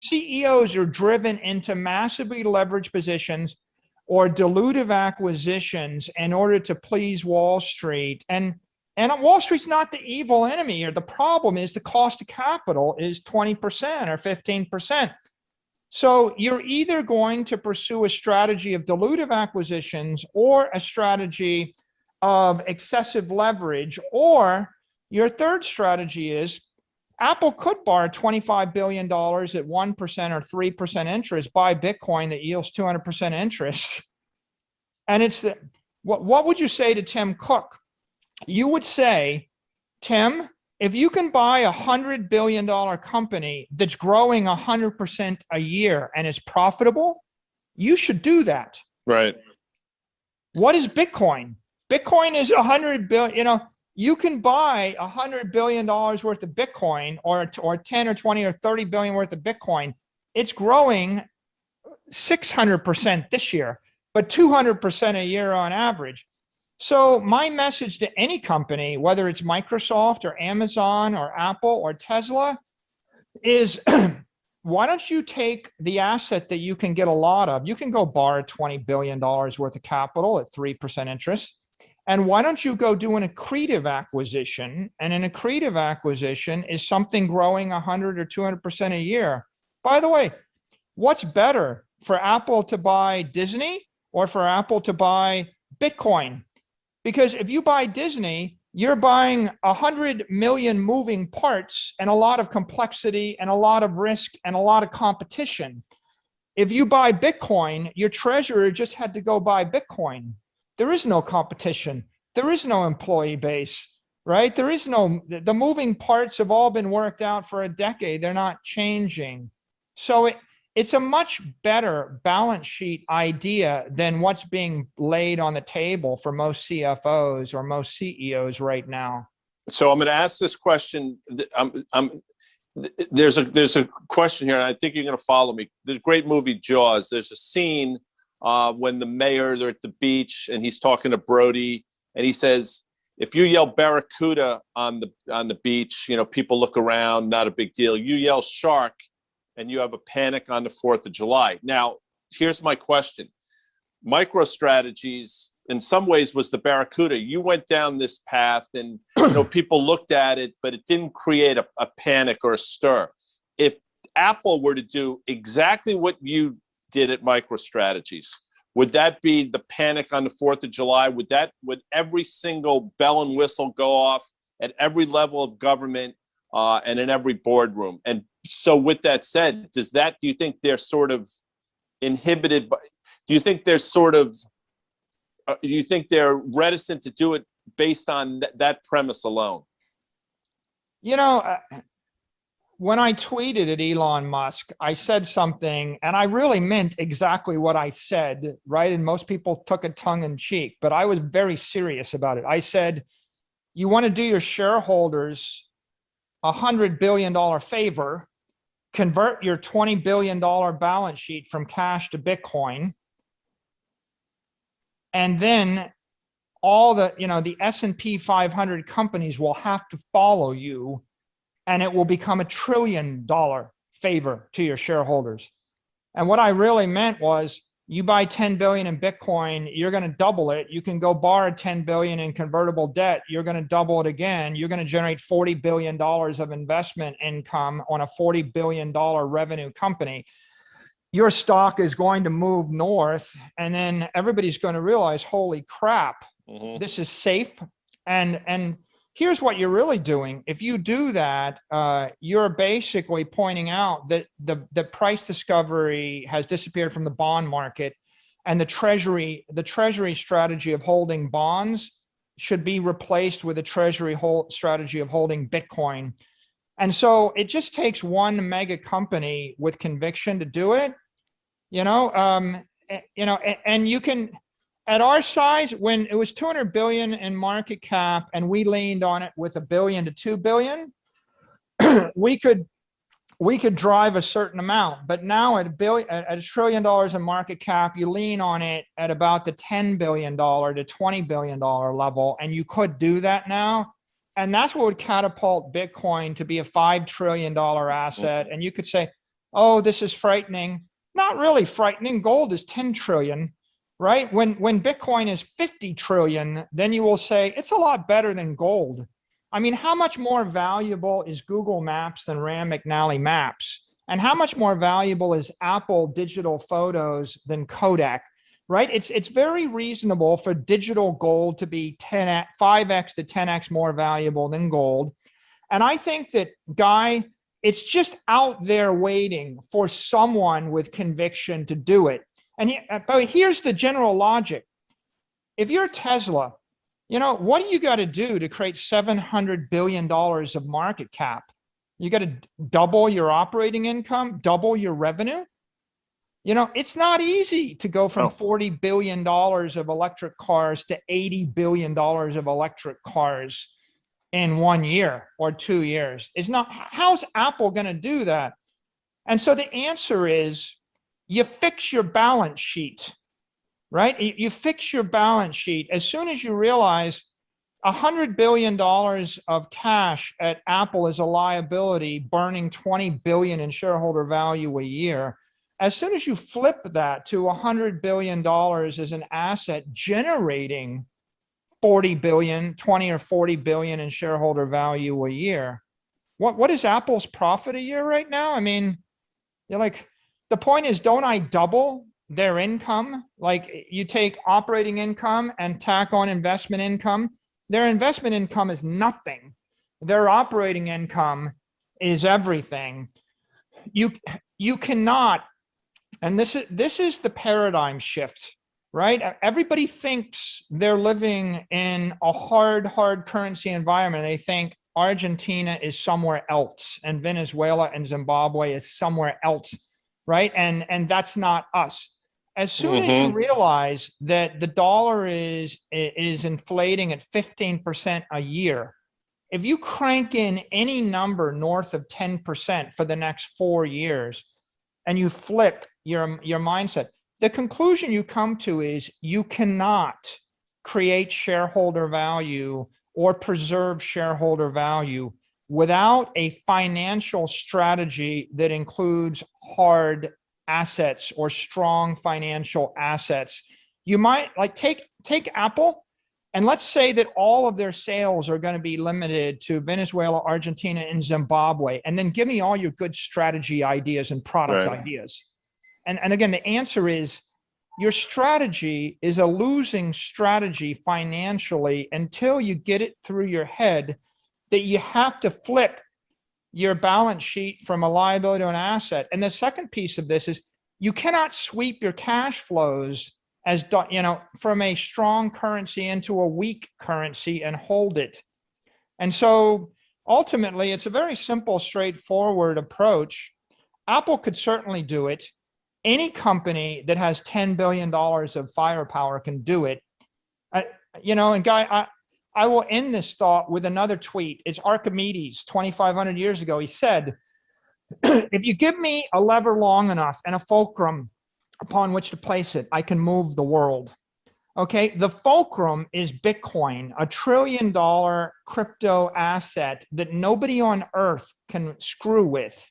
CEOs are driven into massively leveraged positions or dilutive acquisitions in order to please Wall Street. And Wall Street's not the evil enemy here. The problem is the cost of capital is 20% or 15%. So you're either going to pursue a strategy of dilutive acquisitions or a strategy of excessive leverage, or your third strategy is Apple could borrow $25 billion at 1% or 3% interest, buy Bitcoin that yields 200% interest. And it's what would you say to Tim Cook? You would say, Tim, if you can buy $100 billion company that's growing 100% a year and is profitable, you should do that. Right. What is Bitcoin? Bitcoin is 100 billion, you can buy $100 billion worth of Bitcoin or 10 or 20 or 30 billion worth of Bitcoin. It's growing 600% this year, but 200% a year on average. So my message to any company, whether it's Microsoft or Amazon or Apple or Tesla, is why don't you take the asset that you can get a lot of? You can go borrow $20 billion worth of capital at 3% interest. And why don't you go do an accretive acquisition? And an accretive acquisition is something growing 100 or 200% a year. By the way, what's better, for Apple to buy Disney or for Apple to buy Bitcoin? Because if you buy Disney, you're buying 100 million moving parts and a lot of complexity and a lot of risk and a lot of competition. If you buy Bitcoin, your treasurer just had to go buy Bitcoin. There is no competition. There is no employee base, right? There is no, the moving parts have all been worked out for a decade. They're not changing. So it's a much better balance sheet idea than what's being laid on the table for most CFOs or most CEOs right now. So I'm going to ask this question. There's a question here, and I think you're going to follow me. There's a great movie, Jaws. There's a scene when the mayor, they're at the beach, and he's talking to Brody, and he says, if you yell barracuda on the beach, people look around, not a big deal. You yell shark, and you have a panic on the 4th of July. Now, here's my question. MicroStrategies, in some ways, was the barracuda. You went down this path, and people looked at it, but it didn't create a panic or a stir. If Apple were to do exactly what you did at MicroStrategies, would that be the panic on the 4th of July? Would every single bell and whistle go off at every level of government and in every boardroom? And so with that said, do you think they're sort of inhibited by, do you think they're reticent to do it based on that premise alone? When I tweeted at Elon Musk, I said something, and I really meant exactly what I said, right? And most people took it tongue in cheek, but I was very serious about it. I said, you want to do your shareholders $100 billion favor, convert your $20 billion balance sheet from cash to Bitcoin, and then all the S&P 500 companies will have to follow you, and it will become $1 trillion favor to your shareholders. And what I really meant was, you buy 10 billion in Bitcoin, you're going to double it. You can go borrow 10 billion in convertible debt. You're going to double it again. You're going to generate $40 billion of investment income on a $40 billion revenue company. Your stock is going to move north, and then everybody's going to realize, holy crap, this is safe. And here's what you're really doing. If you do that, you're basically pointing out that the price discovery has disappeared from the bond market, and the treasury strategy of holding bonds should be replaced with a treasury strategy of holding Bitcoin. And so it just takes one mega company with conviction to do it, and you can. At our size, when it was 200 billion in market cap and we leaned on it with $1 billion to 2 billion, we could drive a certain amount. But now at $1 trillion in market cap, you lean on it at about the $10 billion to $20 billion level, and you could do that now. And that's what would catapult Bitcoin to be a $5 trillion asset. And you could say, oh, this is frightening. Not really frightening. Gold is 10 trillion, right? When Bitcoin is 50 trillion, then you will say it's a lot better than gold. I mean, how much more valuable is Google Maps than Rand McNally Maps? And how much more valuable is Apple digital photos than Kodak, right? It's very reasonable for digital gold to be 5x to 10x more valuable than gold. And I think that, Guy, it's just out there waiting for someone with conviction to do it. And but here's the general logic. If you're Tesla, what do you got to do to create $700 billion of market cap? You got to double your operating income, double your revenue. It's not easy to go from $40 billion of electric cars to $80 billion of electric cars in 1 year or 2 years. It's not. How's Apple going to do that? And so the answer is you fix your balance sheet, right? You fix your balance sheet. As soon as you realize $100 billion of cash at Apple is a liability, burning $20 billion in shareholder value a year. As soon as you flip that to $100 billion as an asset generating 40 billion, 20 or 40 billion in shareholder value a year. What is Apple's profit a year right now? I mean, you're like, the point is, don't I double their income? Like, you take operating income and tack on investment income. Their investment income is nothing. Their operating income is everything. You cannot, and this is the paradigm shift, right? Everybody thinks they're living in a hard currency environment. They think Argentina is somewhere else and Venezuela and Zimbabwe is somewhere else, right? And that's not us. As soon as you realize that the dollar is inflating at 15% a year, if you crank in any number north of 10% for the next 4 years, and you flip your mindset, the conclusion you come to is you cannot create shareholder value or preserve shareholder value without a financial strategy that includes hard assets or strong financial assets. You might take Apple, and let's say that all of their sales are going to be limited to Venezuela, Argentina, and Zimbabwe, and then give me all your good strategy ideas and product ideas. And again, the answer is your strategy is a losing strategy financially until you get it through your head that you have to flip your balance sheet from a liability to an asset. And the second piece of this is you cannot sweep your cash flows as from a strong currency into a weak currency and hold it. And so ultimately, it's a very simple, straightforward approach. Apple could certainly do it. Any company that has $10 billion of firepower can do it. And Guy, I will end this thought with another tweet. It's Archimedes, 2,500 years ago. He said, if you give me a lever long enough and a fulcrum upon which to place it, I can move the world. Okay, the fulcrum is Bitcoin, $1 trillion crypto asset that nobody on earth can screw with.